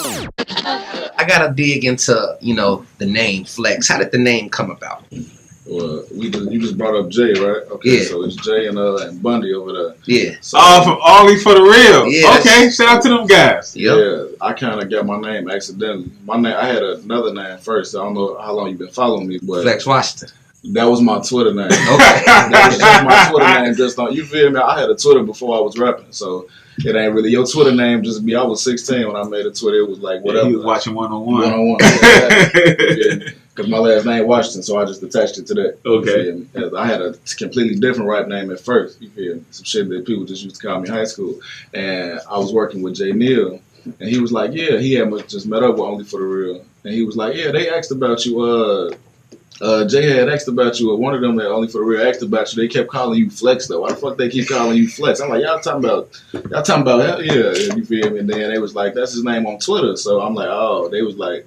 I gotta dig into, the name Flex. How did the name come about? Well, you just brought up Jay, right? Okay, Yeah. so it's Jay and Bundy over there. Yeah. So, from Ollie for the Real. Yeah, Okay, shout out to them guys. Yep. Yeah, I kind of got my name accidentally. I had another name first. I don't know how long you've been following me, but Flex Washington. that was my Twitter name. Okay. That was just my Twitter name. Just on, you feel me? I had a Twitter before I was rapping, so it ain't really your Twitter name. Just me. I was 16 when I made a Twitter. It was like whatever. He was watching 101. 101. Because my last name Washington, so I just attached it to that. Okay. I had a completely different rap name at first. You feel me? Some shit that people just used to call me in high school. And I was working with Jay Neal, and he was like, yeah, he had just met up with Only for the Real. And he was like, yeah, they asked about you. Jay had asked about you, or one of them at Only for the Real asked about you. They kept calling you Flex, though. Why the fuck they keep calling you Flex? I'm like, y'all talking about hell yeah. You feel me? And then they was like, that's his name on Twitter. So I'm like, oh, they was like,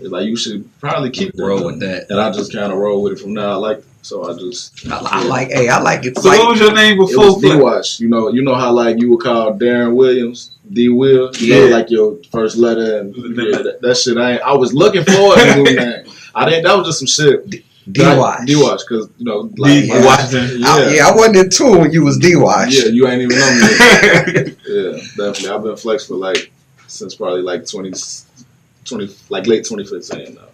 you should probably keep that. Roll with that. And I just kind of roll with it from now. I like it. So I like it. So what was your name before? It was D-Wash. You know how like you would call Darren Williams, D-Will? You know, like your first letter. And that shit, I was looking for a new name. That was just some shit. D-Wash. D-Wash, because, like... D-Washington. I wasn't in tune when you was D-Wash. Yeah, you ain't even know me. Yeah, definitely. I've been Flex for since probably late 2015 now.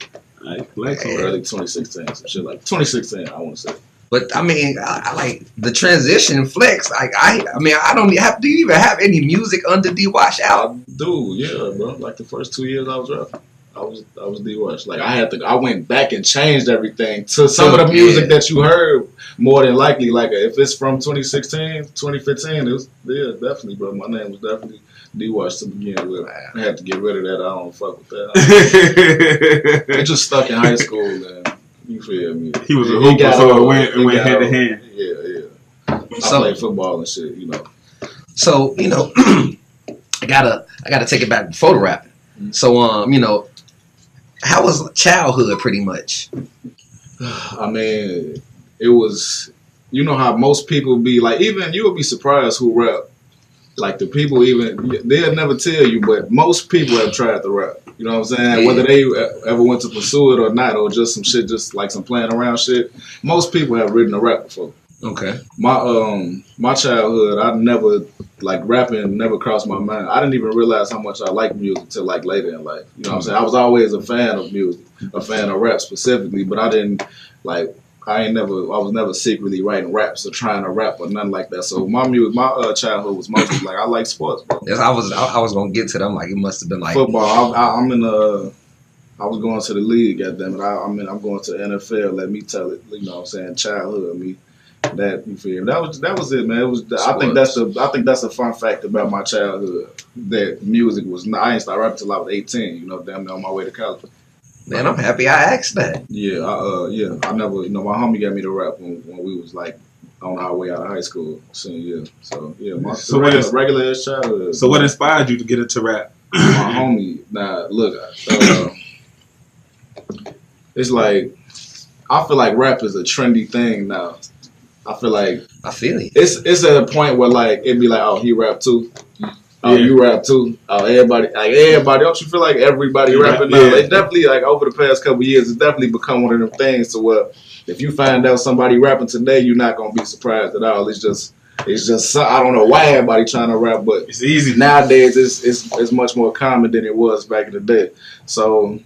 Flex. Or early 2016, some shit like 2016, I want to say. But I mean, I like the transition Flex. I don't have. Do you even have any music under D-Wash out? I do, yeah, bro. Like the first 2 years I was rapping, I was D-Wash. Like I went back and changed everything to some of the music that you heard. More than likely, like if it's from 2016, 2015, it was definitely, bro. My name was definitely D-Wash to begin with. I had to get rid of that. I don't fuck with that. It just stuck in high school, man. You feel me? He was a hooper, so it went hand to hand. Yeah. I played football and shit, So, I gotta take it back before the rapping. So, how was childhood pretty much? I mean, it was, how most people be like, even you would be surprised who rap. Like the people they'll never tell you, but most people have tried to rap. You know what I'm saying? Yeah. Whether they ever went to pursue it or not, or just some shit, just like some playing around shit. Most people have written a rap before. Okay. My childhood, I never, rapping never crossed my mind. I didn't even realize how much I liked music until later in life. You know what I'm saying? I was always a fan of music, a fan of rap specifically, but I didn't I was never secretly writing raps or trying to rap or nothing like that. So my childhood was mostly I like sports, bro. Yes, I was gonna get to them. It must have been football. I was going to the league, goddamn it. I'm going to the NFL. Let me tell it. You know what I'm saying? Childhood, me. That you feel? That was it, man. It was. I think that's a fun fact about my childhood. That music was. I ain't started rapping till I was 18. Damn near on my way to college. Man, I'm happy I asked that. Yeah, I never, my homie got me to rap when we was on our way out of high school, senior year. So yeah, regular ass childhood. So what inspired you to get into rap? My homie, look, it's like I feel like rap is a trendy thing now. I feel you. It's at a point where it'd be oh, he rap too. Oh, you rap too. Oh, everybody. Don't you feel like everybody rapping now? It's definitely over the past couple of years, it's definitely become one of them things to where if you find out somebody rapping today, you're not gonna be surprised at all. It's just I don't know why everybody trying to rap, but it's easy nowadays. It's much more common than it was back in the day. So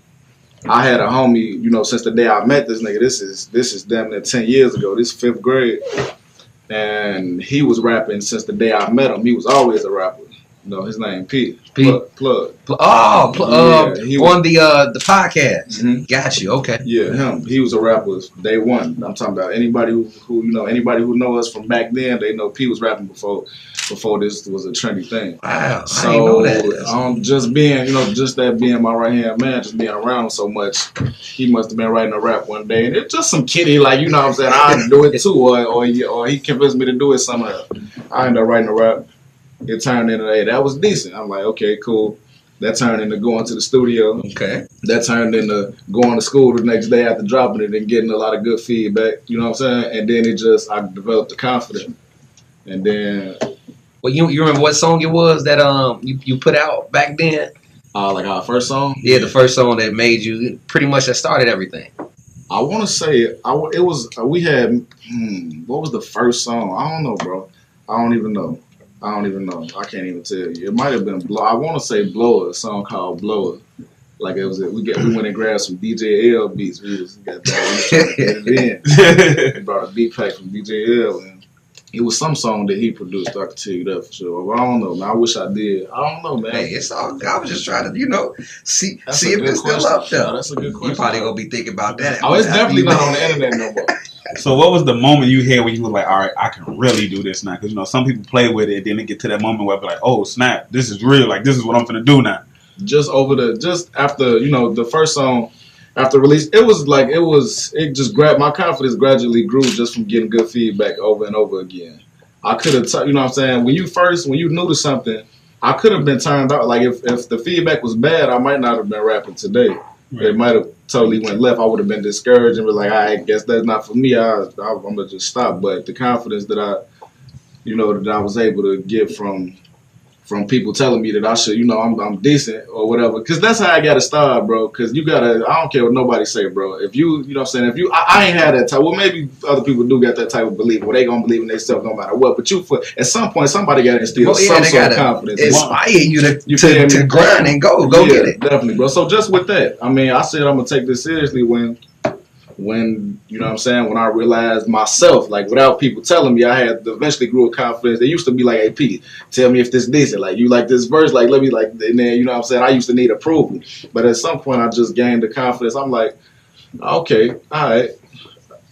I had a homie, since the day I met this nigga. This is damn near 10 years ago. This 5th grade, and he was rapping since the day I met him. He was always a rapper. His name P. Plug. On the podcast. Mm-hmm. Got you. Okay. Yeah, him. He was a rapper day one. I'm talking about anybody who anybody who know us from back then. They know P was rapping before this was a trendy thing. Wow. So I didn't know that. Just being just that being my right hand man, just being around him so much, he must have been writing a rap one day, and it's just some kiddie what I'm saying. I'll do it too, or he convinced me to do it somehow. I ended up writing a rap. It turned into, hey, that was decent. I'm like, okay, cool. That turned into going to the studio. Okay. That turned into going to school the next day after dropping it and getting a lot of good feedback. You know what I'm saying? And then I developed the confidence. And then... Well, you remember what song it was that you put out back then? Like our first song. Yeah, the first song that made you pretty much that started everything. I want to say it was we had what was the first song? I don't know, bro. I don't even know. I can't even tell you. It might have been Blow. I want to say Blower, a song called Blower. Like it was. We went and grabbed some DJ L beats. We got that. We trying to get it in. We brought a beat pack from DJ L, and it was some song that he produced. I can tell you that for sure. But I don't know, man. I wish I did. I don't know, man. Hey, it's all. I was just trying to, see That's if it's still up there. No, that's a good question. You probably gonna be thinking about that. Oh, it's definitely not on the internet no more. So what was the moment you had when you were like, all right, I can really do this now? Because, some people play with it, then they get to that moment where they're like, oh, snap, this is real. Like, this is what I'm going to do now. Just after, the first song, after release, it just grabbed, my confidence gradually grew just from getting good feedback over and over again. I could have, you know what I'm saying? When you new to something, I could have been turned out. Like, if the feedback was bad, I might not have been rapping today. Right. It might have totally went left. I would have been discouraged and be like, I guess that's not for me. I'm gonna just stop. But the confidence that I was able to get from people telling me that I should, I'm decent or whatever. Because that's how I got to start, bro. Because I don't care what nobody say, bro. If you know what I'm saying, I ain't had that type, well, maybe other people do got that type of belief where they going to believe in themselves no matter what. But at some point, somebody got to instill some sort of confidence. Inspire you to grind and go get it. Definitely, bro. So just with that, I said I'm going to take this seriously when you know what I'm saying, when I realized myself, like without people telling me, I had eventually grew a confidence. They used to be like, hey, P, tell me if this decent. Like, you like this verse? Like, let me like, and then, you know what I'm saying? I used to need approval. But at some point, I just gained the confidence. I'm like, okay, all right.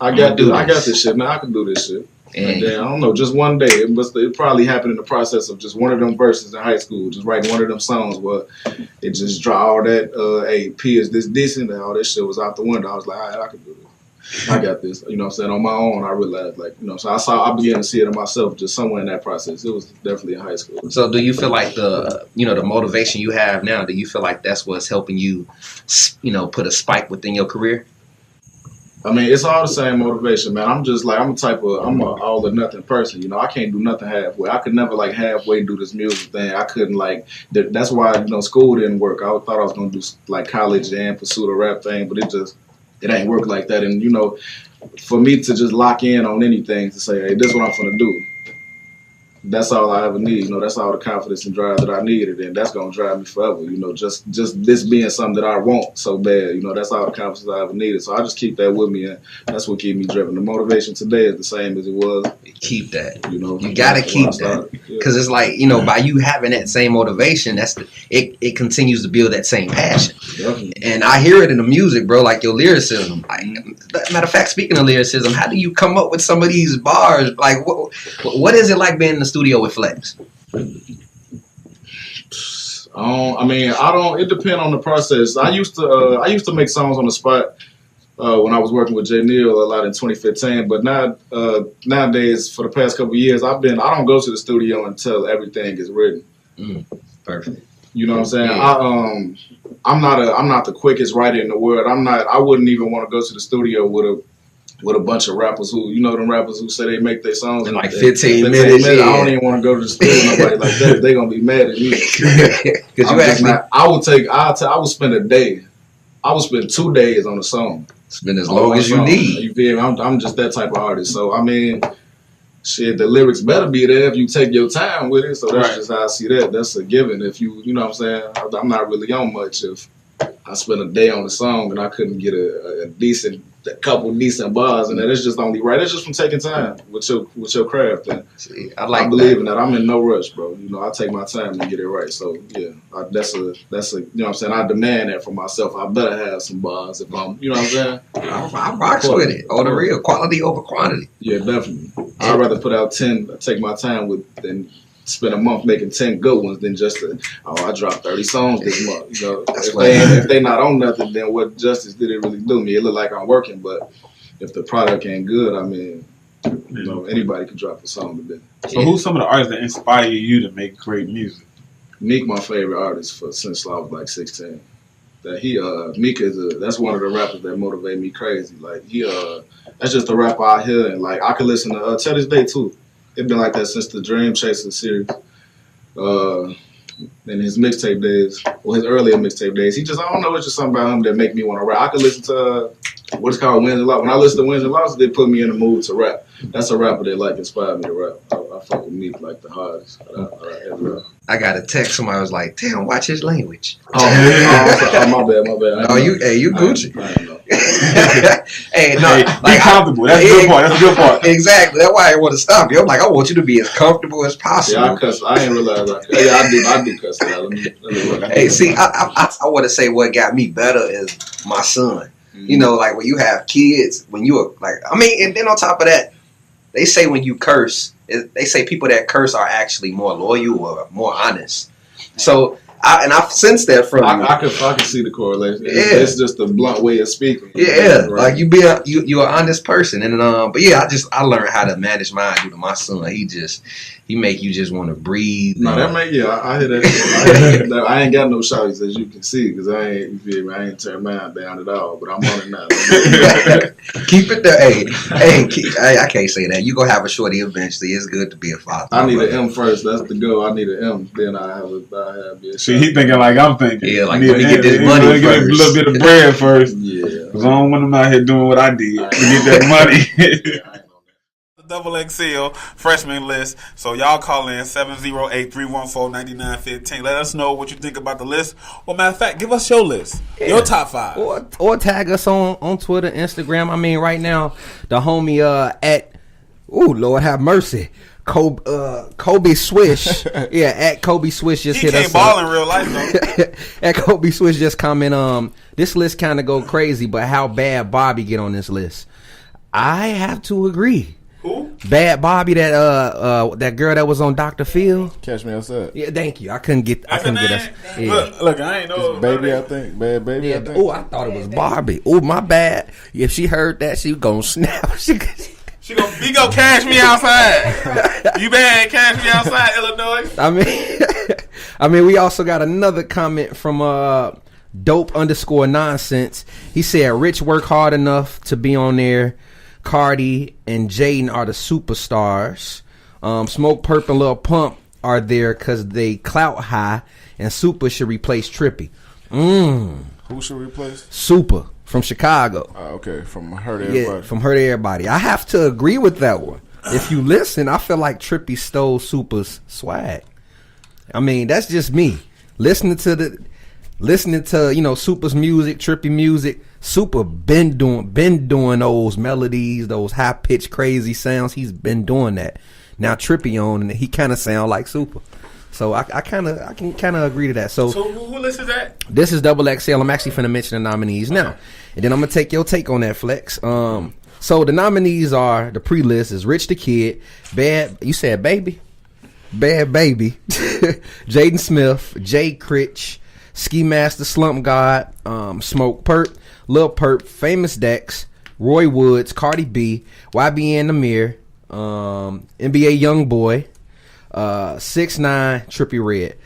I got this shit. Now I can do this shit. And then, I don't know, just one day, it probably happened in the process of just one of them verses in high school, just writing one of them songs where it just draw all that, hey, P, is this decent? And all that shit was out the window. I was like, all right, I can do this. I got this. You know what I'm saying? On my own, I realized, so I began to see it in myself just somewhere in that process. It was definitely in high school. So do you feel like the motivation you have now, do you feel like that's what's helping you, put a spike within your career? I mean, it's all the same motivation, man. I'm just like, I'm an all or nothing person. I can't do nothing halfway. I could never like halfway do this music thing. I couldn't that's why, school didn't work. I thought I was going to do like college and pursue the rap thing, but it ain't work like that. And, for me to just lock in on anything to say, hey, this is what I'm going to do. That's all I ever need. That's all the confidence and drive that I needed, and that's gonna drive me forever. Just this being something that I want so bad. That's all the confidence I ever needed. So I just keep that with me, and that's what keeps me driven. The motivation today is the same as it was. Keep that. You gotta keep that because it's like by you having that same motivation, it continues to build that same passion. Definitely. And I hear it in the music, bro. Like your lyricism. Matter of fact, speaking of lyricism, how do you come up with some of these bars? Like what is it like being in the studio with Flex? It depends on the process. I used to make songs on the spot when I was working with J. Neal a lot in 2015. But now nowadays, for the past couple of years, I don't go to the studio until everything is written. Perfect. You know what I'm saying? Yeah. I'm not the quickest writer in the world. I wouldn't even want to go to the studio with a bunch of rappers who, them rappers who say they make their songs in like 15 minutes. Yeah. I don't even want to go to the studio with nobody like that. They're gonna be mad at me. I would spend a day. I would spend 2 days on a song. Spend as long as you need. You feel me? I'm just that type of artist. So shit, the lyrics better be there if you take your time with it. So that's just how I see that. That's a given. If you know what I'm saying? I'm not really on much if I spent a day on the song and I couldn't get a couple decent bars, and that's just only right. It's just from taking time with your craft. And see, I believe in that. I'm in no rush, bro. I take my time to get it right. So yeah, that's a you know what I'm saying. I demand that for myself. I better have some bars if I'm, you know what I'm saying. I rocks with it. On the real, quality over quantity. Yeah, definitely. I'd rather put out 10, take my time with than spend a month making 10 good ones than just I dropped 30 songs this month. If they not on nothing, then what justice did it really do me? It look like I'm working, but if the product ain't good, anybody could drop a song with it. So who's some of the artists that inspire you to make great music? Meek, my favorite artist since I was like 16. Meek that's one of the rappers that motivate me crazy. Like that's just a rapper I hear and like I could listen to till this day too. It's been like that since the Dream Chaser series. in his mixtape days, or his earlier mixtape days. He just, I don't know, it's just something about him that make me want to rap. I could listen to what's called Wins and Losses. When I listen to Wins and Losses, they put me in the mood to rap. That's a rapper that like inspired me to rap. I fuck with me like the hardest. I got a text. Somebody was like, "Damn, watch his language." My bad. Oh, you Gucci. I don't know. Hey, no, Hey, like, be comfortable. That's a good part. That's a good part. Exactly. That's why I want to stop you. I'm like, I want you to be as comfortable as possible. Yeah, I cuss. I ain't realize I cuss. Yeah, I do cuss. Let me look. Hey, see, I want to say what got me better is my son. You know, like when you have kids, when you are like, I mean, and then on top of that, they say when you curse, they say people that curse are actually more loyal or more honest. So, I've sensed that from you. I can see the correlation. It's just a blunt way of speaking. Yeah, right. Like you're an honest person, and but yeah, I learned how to manage mine due to my son. He make you just want to breathe. No, that make I hear that. I ain't got no shouts as you can see because I ain't turned mine down at all. But I'm on it now. Keep it there. Hey, I can't say that. You gonna have a shorty eventually. It's good to be a father. I need an M first. That's the go. I need an M. Then I have a. See, he thinking like I'm thinking. Yeah, like let me get this money get first. a little bit of bread first. Yeah, because I don't want him out here doing what I did to get that money. Double XL freshman list. So y'all call in 708-314-9915. Let us know what you think about the list. Well, matter of fact, give us your list. Yeah. Your top 5. Or tag us on Twitter, Instagram. I mean, right now, the homie at Lord have mercy. Kobe Swish. Yeah, at Kobe Swish just hit us. He can't ball in real life though. At Kobe Swish just comment, this list kind of go crazy, but how bad Bobby get on this list? I have to agree. Who? Bad Bobby, that girl that was on Dr. Phil. Catch Me Outside. Yeah, thank you. I couldn't get us. Yeah. Look, I ain't know. Baby, I think. Bad Baby, I think. Oh, I thought it was Barbie. Oh, my bad. If she heard that, she was gonna snap. She gonna cash me outside. You bad, cash me outside, Illinois. I mean, we also got another comment from dope_nonsense. He said, Rich work hard enough to be on there. Cardi and Jaden are the superstars. Smoke Perp and Lil Pump are there because they clout high, and Super should replace Trippy. Who should replace? Super from Chicago. Okay, from Hurt Everybody. Yeah, from Hurt Everybody. I have to agree with that one. If you listen, I feel like Trippy stole Super's swag. I mean, that's just me. Listening to Super's music, Trippy music. Super been doing those melodies, those high pitched crazy sounds. He's been doing that. Now Trippy on, and he kind of sound like Super. So I can kind of agree to that. So who listens to that? This is Double XL. I'm actually finna mention the nominees now, and then I'm gonna take your take on that, Flex. So the nominees are, the pre-list is Rich the Kid, Bad. You said Baby, Bad Baby, Jaden Smith, Jay Critch, Ski Master, Slump God, Smoke Perp, Lil Perp, Famous Dex, Roy Woods, Cardi B, YBN Amir, NBA Youngboy, 6ix9ine, Trippie Redd.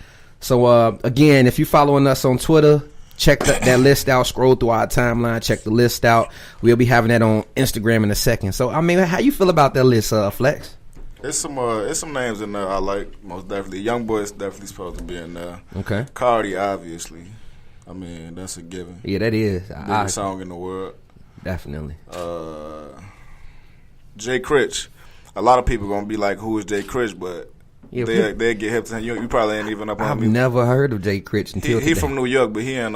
So again, if you're following us on Twitter, check that list out. Scroll through our timeline, check the list out. We'll be having that on Instagram in a second. So I mean, how you feel about that list, Flex? It's some names in there I like, most definitely. Youngboy is definitely supposed to be in there. Okay. Cardi, obviously. I mean, that's a given. Yeah, that is. Biggest song in the world. Definitely. Jay Critch. A lot of people gonna be like, "Who is Jay Critch?" But yeah, they get hip to him. You probably ain't even up on I've him. never heard of Jay Critch until he today. from New York, but he in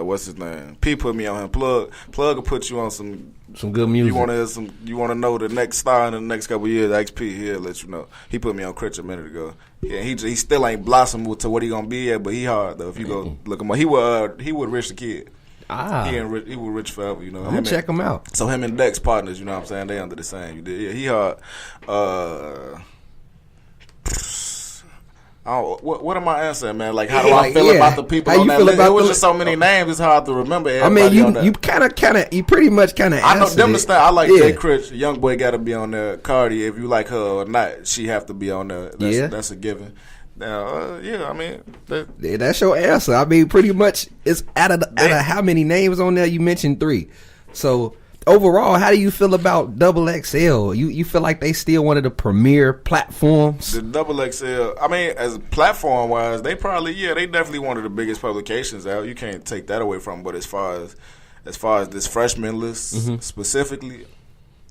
what's his name? P put me on him. Plug will put you on some good music. You wanna know the next star in the next couple of years? XP, he'll let you know. He put me on Critch a minute ago. Yeah, he still ain't blossomed to what he gonna be at, but he hard though. If you go look him up, he would Rich the Kid. He would Rich forever, you know. I'm gonna check him out. So him and Dex partners, you know what I'm saying? They under the same. Yeah, he hard. What am I answering, man? Like, how do I feel about the people on that list? It was just so many names; it's hard to remember. I mean, you pretty much kind of. I know them to stand. I like Jay Critch. Young boy got to be on there. Cardi, if you like her or not, she have to be on there. That's a given. Now, I mean, that's your answer. I mean, pretty much, it's out of how many names on there? You mentioned 3. So overall, how do you feel about Double XL? You feel like they still one of the premier platforms? The Double XL, I mean, as platform wise, they definitely one of the biggest publications out. You can't take that away from them. But as far as this freshman list specifically,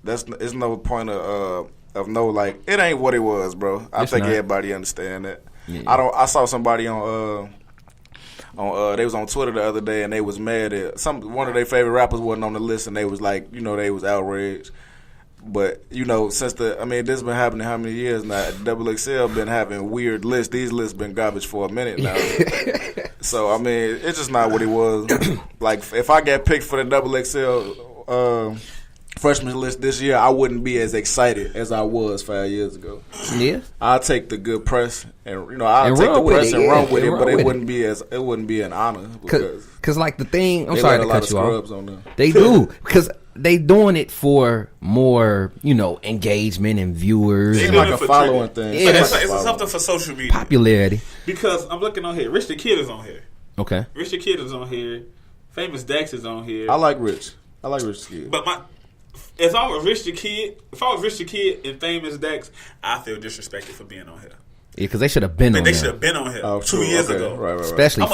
it's no point of no, like, it ain't what it was, bro. I think everybody understand that. Yeah. I saw somebody on they was on Twitter the other day, and they was mad at one of their favorite rappers wasn't on the list, and they was like, they was outraged. But since this been happening how many years now? Double XL been having weird lists. These lists been garbage for a minute now. So it's just not what it was. Like, if I get picked for the Double XL freshman list this year, I wouldn't be as excited as I was 5 years ago. Yeah, I'll take the good press, and I'll take the press and run with it, but it wouldn't be an honor because like the thing. I'm sorry to cut you off. On there. They do because they doing it for more, engagement and viewers. It's and like a following thing. Yeah, it's something for social media popularity. Because I'm looking on here, Rich the Kid is on here. Okay, Rich the Kid is on here. Famous Dex is on here. I like Rich the Kid, but if I was Rich the Kid and Famous Dex, I feel disrespected for being on here. Yeah, because they should have been on They there. should have been on here 2 true. years Okay. ago. Right. Especially,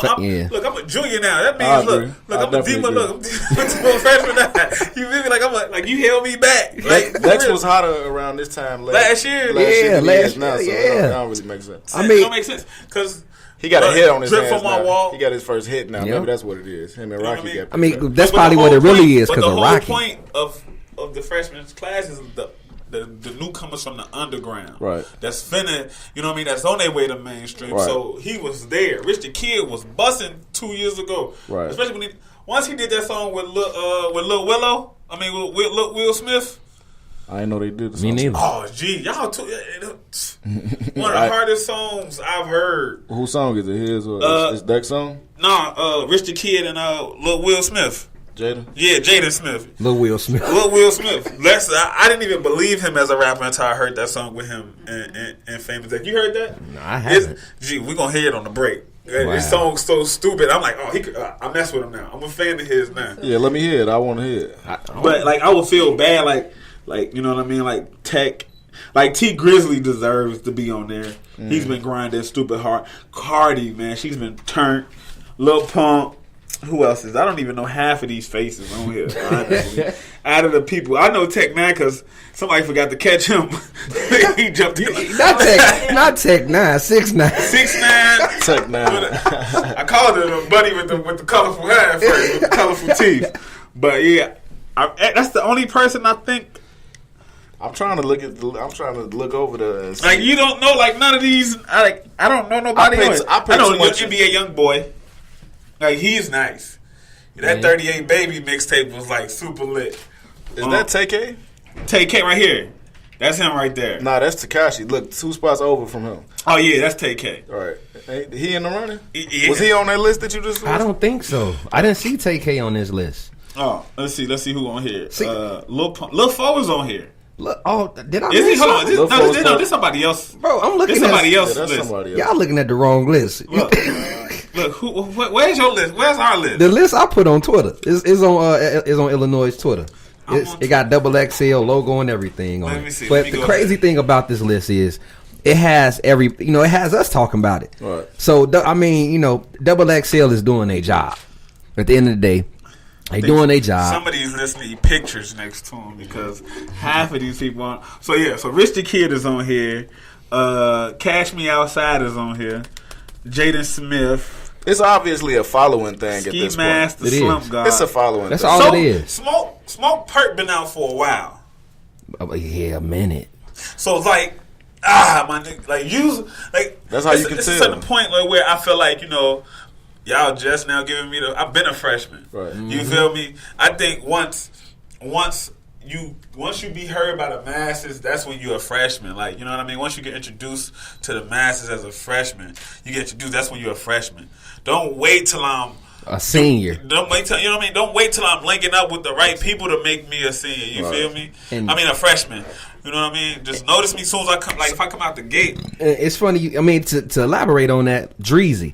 Look, I'm a junior now. That means, I'm a demon. Look, I'm a freshman now. You feel me? Like you held me back. Like, Dex was hotter around this time last year. Last year. Now, so yeah. that don't really make sense. It don't make sense because he got a hit on his drip hands from my now. wall. He got his first hit now. Yep. Maybe that's what it is. Him and Rocky got. That's probably what it really is because of Rocky. The whole point of the freshman class is the newcomers from the underground. Right. That's finna, that's on their way to mainstream. Right. So he was there. Rich the Kid was busting 2 years ago. Right. Especially when once he did that song with Lil Willow. With Will Smith. I didn't know they did the song. Me neither. Oh, gee, y'all one of the hardest songs I've heard. Whose song is it? His or is Dex song? Nah, Rich the Kid and Lil Will Smith. Jada? Yeah, Jaden Smith. Lil Will Smith. I didn't even believe him as a rapper until I heard that song with him and Famous Dex. You heard that? No, I haven't. We're going to hear it on the break. Wow. This song's so stupid. I'm like, I mess with him now. I'm a fan of his now. Yeah, let me hear it. I want to hear it. But, I would feel bad, like, you know what I mean? Like, Tech. Like, T Grizzly deserves to be on there. He's been grinding stupid hard. Cardi, man, she's been turned. Lil Pump. Who else is? I don't even know half of these faces on here, honestly. Out of the people. I know Tech 9 because somebody forgot to catch him. He jumped in. Not Tech 9, 6'9". 6'9". Tech 9. I called it a buddy with the colorful hair at first, with the colorful teeth. But yeah, that's the only person I think. I'm trying to look over the. Like, you don't know, like, none of these. I don't know nobody else. I know your NBA young boy. Like, he's nice. That 38 Baby mixtape was like super lit. Is that TK? TK right here. That's him right there. Nah, that's Tekashi. Look, 2 spots over from him. Oh yeah, that's TK. All right, he in the running? Yeah. Was he on that list that you just? I don't think so. I didn't see TK on this list. Oh, let's see who on here. Lil Fo is on here. Look, did I? Is he? Hold on. This This somebody else. Bro, I'm looking This at somebody else's that's list. somebody else. Y'all looking at the wrong list. Look, where's your list? Where's our list? The list I put on Twitter is on Illinois Twitter. It got Double XL logo and everything on Let me it. see. But the crazy thing about this list is it has it has us talking about it. Right. So Double XL is doing their job. At the end of the day, they doing their job. Some of these lists need pictures next to them because half of these people on. So Rich the Kid is on here. Cash Me Outside is on here. Jaden Smith. It's obviously a following thing at this Master, point. Slump God. It's a following. That's thing. all it is. Smoke Perk been out for a while. Yeah, a minute. So it's like, my nigga, That's how you can it's tell. a certain point where I feel like, y'all just now giving me I've been a freshman. Right. You feel me? I think once you be heard by the masses, that's when you're a freshman. Like, you know what I mean? Once you get introduced to the masses as a freshman, that's when you're a freshman. Don't wait till I'm a senior. Don't wait till, you know what I mean? Don't wait till I'm linking up with the right people to make me a senior. You feel me? A freshman. You know what I mean? Just notice me as soon as I come. Like, if I come out the gate. It's funny. To elaborate on that, Dreezy.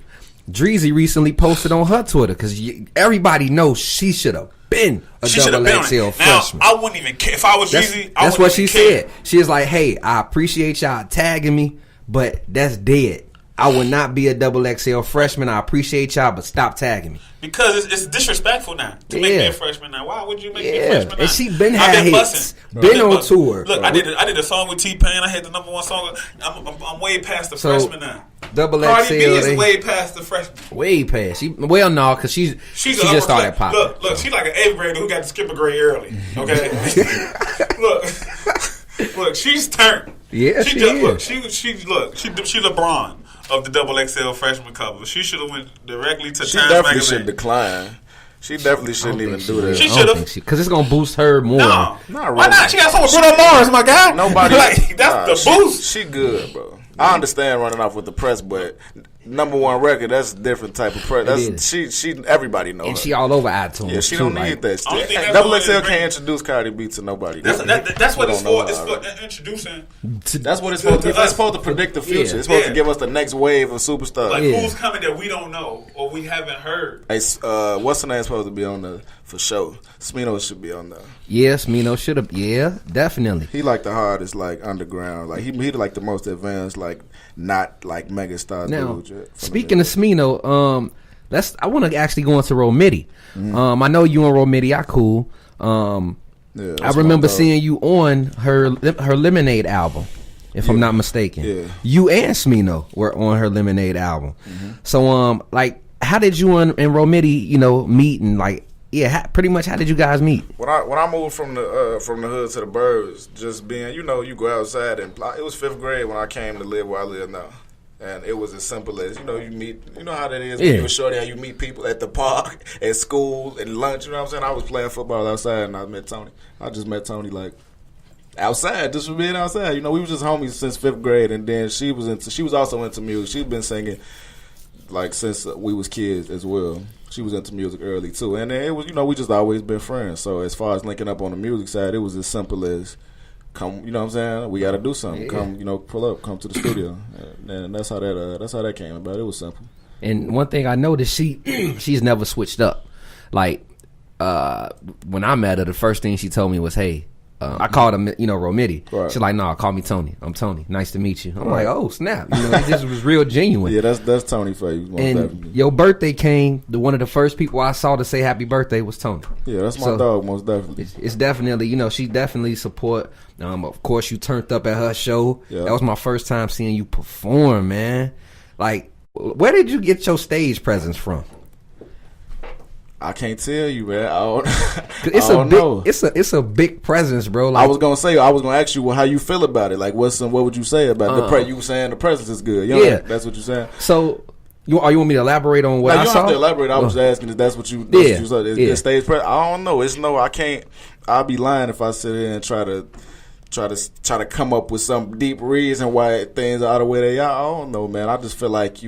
Dreezy recently posted on her Twitter because everybody knows she should have been a double XL freshman. Now, I wouldn't even care if I was Dreezy. That's what she said. She was like, "Hey, I appreciate y'all tagging me, but that's dead. I would not be a double XL freshman. I appreciate y'all, but stop tagging me." Because it's disrespectful now to make me a freshman now. Why would you make me a freshman now? And she been had hits. Been on tour. Look, I did a song with T-Pain. I had the #1 song. I'm way past the freshman now. Double XL. Cardi B is way past the freshman. Way past. No, because she just started popping. Look, she's like an 8th grader who got to skip a grade early. Okay. look, she's turned. Yeah, she LeBron of the double XL freshman cover. She should have went directly to Times definitely Magazine. should decline. She definitely shouldn't even do that. She should have, because it's gonna boost her more. No, not really. Why not? She got someone Bruno Mars, my guy. Nobody. That's the boost. She good, bro. I understand running off with the press, but #1 record, that's a different type of press. That's she everybody knows. And her. she all over iTunes. Yeah, she don't need that. Double XL can't introduce Cardi B to nobody. That's what it's for. It's for introducing. That's what it's supposed to be. It's supposed to predict the future. Yeah. It's supposed to give us the next wave of superstars. Like who's coming that we don't know or we haven't heard. Hey, what's the name supposed to be on the for show? Smino should be on there. Yes, Smino should have. Yeah, definitely. He like the hardest, like underground. Like he like the most advanced, like not like mega stars. Now, speaking of Smino, I want to actually go into Romiti. I know you and Romiti are cool. I remember seeing you on her Lemonade album, if I'm not mistaken. Yeah. You and Smino were on her Lemonade album. So, like, how did you and Romiti, meet and like? Yeah, pretty much. How did you guys meet? When I moved from the hood to the burbs, just being, you go outside and it was 5th grade when I came to live where I live now, and it was as simple as you meet. You know how that is when you're shorty, how you meet people at the park, at school, at lunch. You know what I'm saying? I was playing football outside and I met Tony. I just met Tony like outside, just for being outside. We was just homies since 5th grade, and then she was also into music. She'd been singing like since we was kids as well. She was into music early too, and it was we just always been friends. So as far as linking up on the music side, it was as simple as come. You know what I'm saying? We got to do something. Come, pull up, come to the studio, and that's how that came about. It was simple. And one thing I noticed, she's never switched up. Like when I met her, the first thing she told me was, "Hey." I called him, Romiti. Right. She's like, "No, call me Tony. I'm Tony. Nice to meet you." I'm like, "Oh, snap!" It just was real genuine. Yeah, that's Tony for you. And definitely. Your birthday came. One of the first people I saw to say happy birthday was Tony. Yeah, that's my dog, most definitely. It's definitely, she definitely support. Of course, you turned up at her show. Yeah. That was my first time seeing you perform, man. Like, where did you get your stage presence from? I can't tell you, man. I don't know. It's a big presence, bro. Like, I was gonna ask you how you feel about it. Like, what would you say about the you were saying the presence is good? That's what you're saying. So, you want me to elaborate on what I saw? You don't have to elaborate. I was asking if that's what you saw. Is stage presence? I don't know. I can't. I'll be lying if I sit here and try to come up with some deep reason why things are the way they are. I don't know, man. I just feel like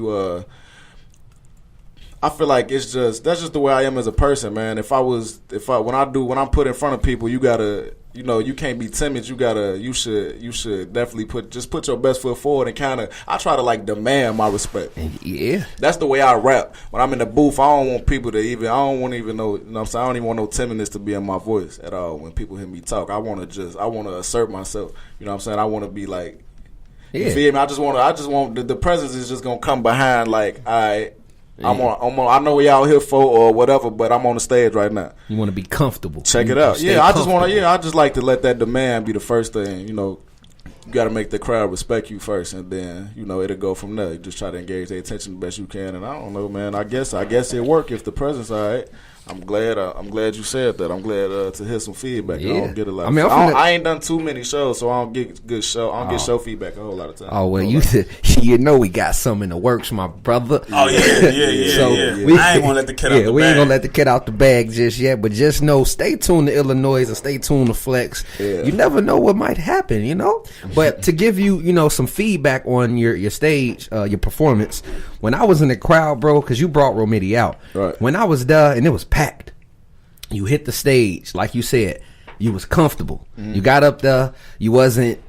I feel like that's just the way I am as a person, man. When I'm put in front of people, you gotta, you can't be timid. You should definitely put your best foot forward and I try to like demand my respect. Yeah. That's the way I rap. When I'm in the booth, I don't want people to I don't even know what I'm saying? I don't even want no timidness to be in my voice at all when people hear me talk. I want to assert myself. You know what I'm saying? I want to be like, you feel me? I just want the presence is just going to come behind like, all right, I know what y'all here for or whatever, but I'm on the stage right now. You want to be comfortable. Check it out. Yeah, I just like to let that demand be the first thing. You got to make the crowd respect you first, and then it'll go from there. You just try to engage their attention the best you can, and I don't know, man. I guess it work if the presence all right. I'm glad you said that. I'm glad to hear some feedback. Yeah. I don't get a lot. I ain't done too many shows, so I don't get good show. I don't get show feedback a whole lot of time. Oh well, we got some in the works, my brother. Oh yeah. So I ain't gonna let the cat out the bag. We ain't gonna let the cat out the bag just yet, but just know, stay tuned to iLLANOiZE and stay tuned to Flex. Yeah. You never know what might happen, But to give you, some feedback on your stage, your performance. When I was in the crowd, bro, because you brought Romiti out. Right. When I was there and it was packed, you hit the stage, like you said, you was comfortable. Mm-hmm. You got up there, you wasn't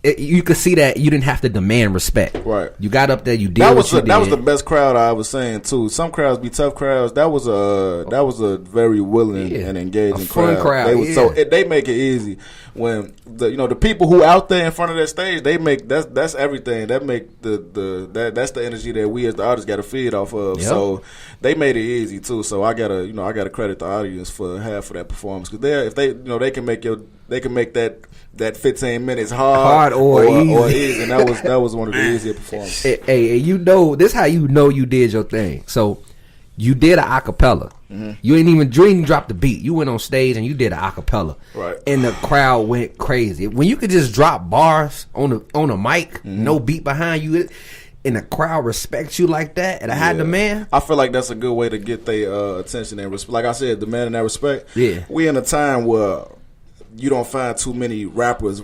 you could see that you didn't have to demand respect. Right. You got up there, you did That what you did. was the best crowd I was saying too. Some crowds be tough crowds. That was a very willing and engaging a fun crowd. They was, so they make it easy when the people who out there in front of that stage, they make that's everything. That make that's the energy that we as the artists got to feed off of. Yep. So they made it easy too. So I gotta credit the audience for half of that performance, because if they can make that 15 minutes hard or easy, and that was one of the easier performances. Hey, this how you did your thing. So you did an acapella. Mm-hmm. You ain't even drop the beat. You went on stage and you did an acapella. Right. And the crowd went crazy. When you could just drop bars on a mic, mm-hmm. no beat behind you, and the crowd respects you like that at a high demand. I feel like that's a good way to get their attention and respect. Like I said, demanding that respect. Yeah. We in a time where you don't find too many rappers.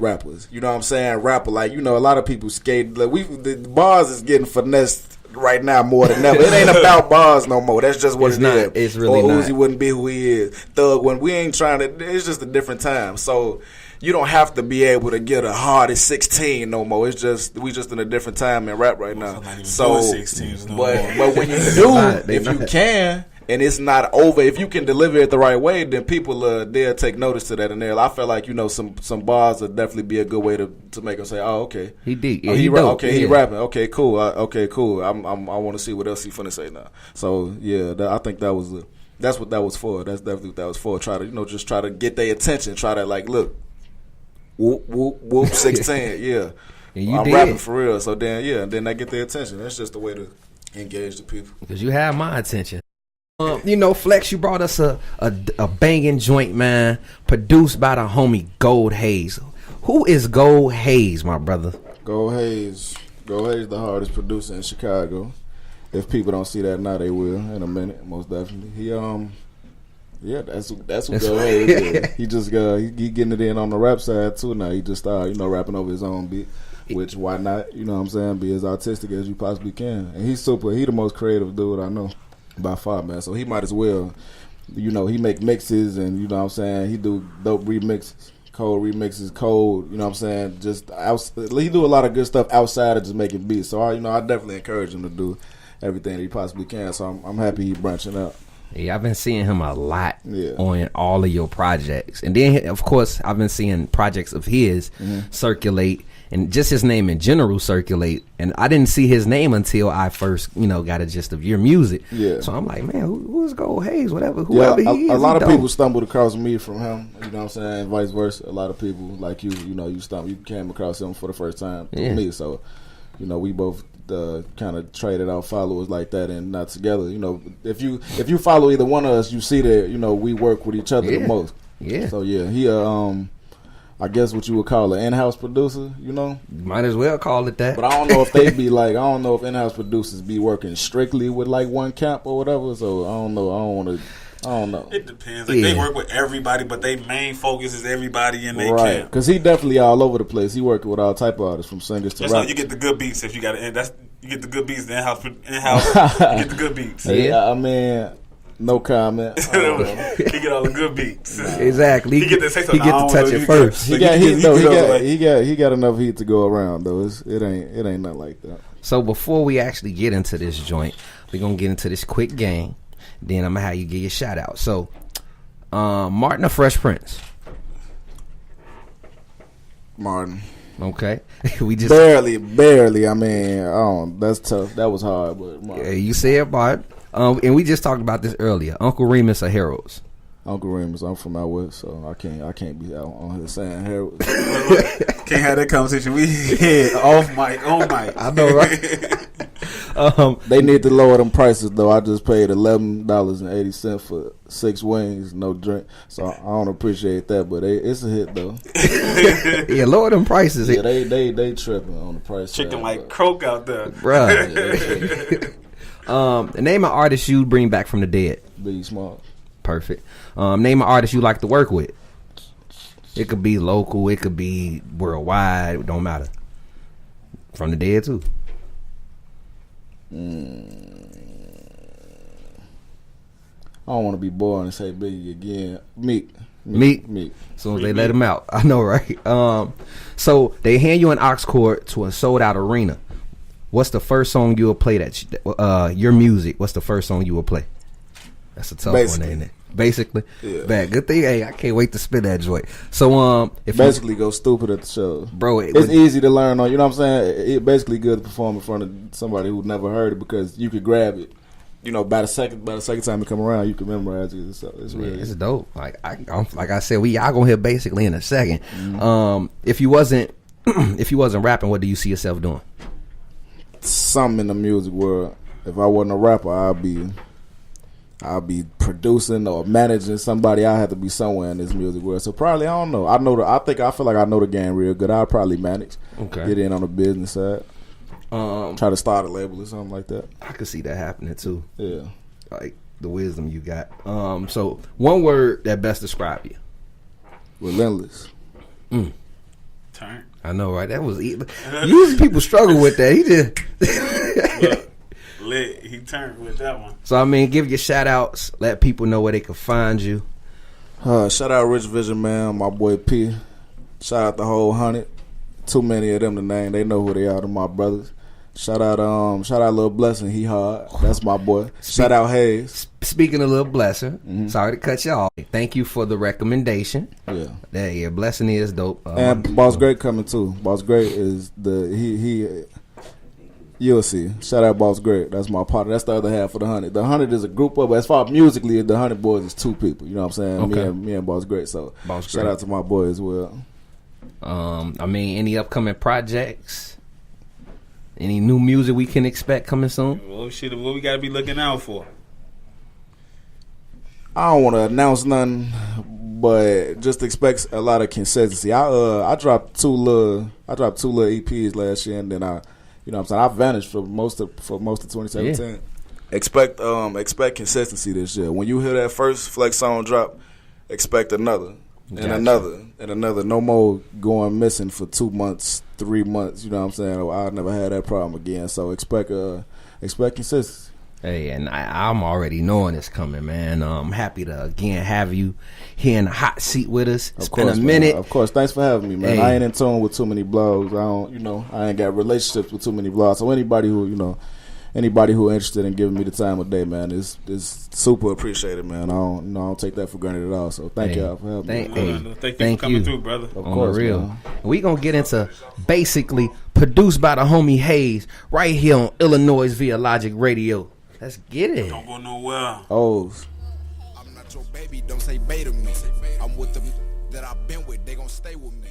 You know what I'm saying? Rapper, like, a lot of people skate. Like, the bars is getting finessed right now more than ever. It ain't about bars no more. That's just what it is. It's really or not. Uzi wouldn't be who he is. Thug, when we ain't trying to, it's just a different time. So you don't have to be able to get a hard as 16 no more. It's just we just in a different time in rap right now. So, but when you do, if you can. And it's not over. If you can deliver it the right way, then people they'll take notice to that. And I feel like some bars would definitely be a good way to make them say, "Oh, okay, he deep. Yeah, he rapping. Okay, cool. Okay, cool. I want to see what else he finna say now." So yeah, I think that's what that was for. That's definitely what that was for. Try to just try to get their attention. Try to like look, whoop whoop whoop 16. Yeah, I'm rapping for real. So then then I get their attention. That's just the way to engage the people. Because you have my attention. Flex, you brought us a banging joint, man, produced by the homie Gold Hayes. Who is Gold Hayes, my brother? Gold Hayes, the hardest producer in Chicago. If people don't see that now, they will in a minute, most definitely. He that's what Gold Hayes is. He just he getting it in on the rap side too now. He just started, rapping over his own beat. Which, why not? You know what I'm saying? Be as artistic as you possibly can. And he the most creative dude I know. By far, man. So he might as well, he make mixes, and you know what I'm saying, he do dope remixes, cold, you know what I'm saying, he do a lot of good stuff outside of just making beats. So I definitely encourage him to do everything that he possibly can. So I'm happy he branching out. Yeah, I've been seeing him a lot on all of your projects. And then, of course, I've been seeing projects of his circulate, and just his name in general circulate. And I didn't see his name until I first, got a gist of your music. Yeah. So I'm like, man, who's Gold Hayes? Whoever he is. A lot of people stumbled across me from him, you know what I'm saying, and vice versa. A lot of people like you came across him for the first time through me. So, we both kind of traded our followers like that, and not together. If you follow either one of us, you see that we work with each other the most. Yeah. So he I guess what you would call an in-house producer. Might as well call it that. But I don't know if they be like, I don't know if in-house producers be working strictly with like one camp or whatever. So I don't know. I don't know. It depends. Like they work with everybody, but their main focus is everybody in their camp. Because he definitely all over the place. He working with all type of artists, from singers to rappers. You get the good beats if you got it. You get the good beats. The in-house. You get the good beats. Yeah, I mean, no comment. He get all the good beats. Exactly. He get to say something. He get to touch it first. He got heat though. He got enough heat to go around though. It ain't nothing like that. So before we actually get into this joint, we're gonna get into this quick game. Then I'm gonna have you give your shout out. So, Martin or Fresh Prince? Martin. Okay. We just barely. I mean, that's tough. That was hard, but Martin. Yeah, you said Martin. And we just talked about this earlier. Uncle Remus or Harold's? Uncle Remus. I'm from out west, so I can't be out on here saying Harold's. Can't have that conversation. We off mic, on mic. I know, right? They need to lower them prices though. I just paid $11.80 for 6 wings, no drink. So I don't appreciate that, but it's a hit though. Yeah, lower them prices. Yeah, they tripping on the price. Chicken like croak out there, bruh. Name an artist you'd bring back from the dead. Biggie Smalls. Perfect. Name an artist you like to work with. It could be local, it could be worldwide, it don't matter. From the dead too. I don't want to be boring and say Biggie again. Meek. As soon as they let him out. I know, right? So they hand you an aux cord to a sold out arena. What's the first song you will play your music? What's the first song you will play? That's a tough one, ain't it? Basically, Yeah. Bad. Good thing. Hey, I can't wait to spit that joint. So, if Basically, go stupid at the show, bro, it's easy to learn on. You know what I'm saying? It's basically good to perform in front of somebody who never heard it because you could grab it. You know, by the second time you come around, you can memorize it. So it's really it's dope. Like I said, y'all gonna hear basically in a second. If you wasn't rapping, what do you see yourself doing? something in the music world. If I wasn't a rapper, I'll be producing or managing somebody. I have to be somewhere in this music world. So probably, I don't know. I feel like I know the game real good. I'll probably manage. Okay. Get in on the business side. Try to start a label or something like that. I could see that happening too. Yeah. Like the wisdom you got. So one word that best describe you. Relentless. Turn. I know, right? That was usually people struggle with that. He just lit. He turned with that one. So I mean, give your shout outs. Let people know where they can find you. Shout out Rich Vision, man. My boy P. Shout out the whole 100. Too many of them to name. They know who they are. They're my brothers. Shout out Lil Blessing. He hard. That's my boy. Shout out Hayes. Speaking of Lil Blessing, sorry to cut you off. Thank you for the recommendation. Yeah, Blessing is dope. And Boss Great coming too. Boss Great is he. You'll see. Shout out Boss Great. That's my partner. That's the other half of the 100. The 100 is a group of, but as far as musically, the 100 boys is two people. You know what I'm saying? Okay. Me and Boss Great. So shout out to my boy as well. I mean, any upcoming projects? Any new music we can expect coming soon? What we gotta be looking out for? I don't want to announce nothing, but just expect a lot of consistency. I dropped two little EPs last year, and then I vanished for most of 2017. Yeah. Expect consistency this year. When you hear that first Flex song drop, expect another. And another. No more going missing for 2 months, 3 months. You know what I'm saying? I'll never have that problem again. So expect consistency. Hey, and I'm already knowing it's coming, man. I'm happy to again have you here in the hot seat with us. It's been a minute. Man. Of course, thanks for having me, man. Hey. I ain't in tune with too many blogs. I ain't got relationships with too many blogs. So anybody who interested in giving me the time of day, man, is super appreciated, man. I don't take that for granted at all. So thank y'all for having me. Thank you for coming through, brother. Of course, real. Man. We gonna get into basically produced by the homie Hayes right here on iLLANOiZE via Logic Radio. Let's get it. Don't go nowhere. O's. I'm not your baby, don't say beta me. I'm with them that I've been with, they gon' stay with me.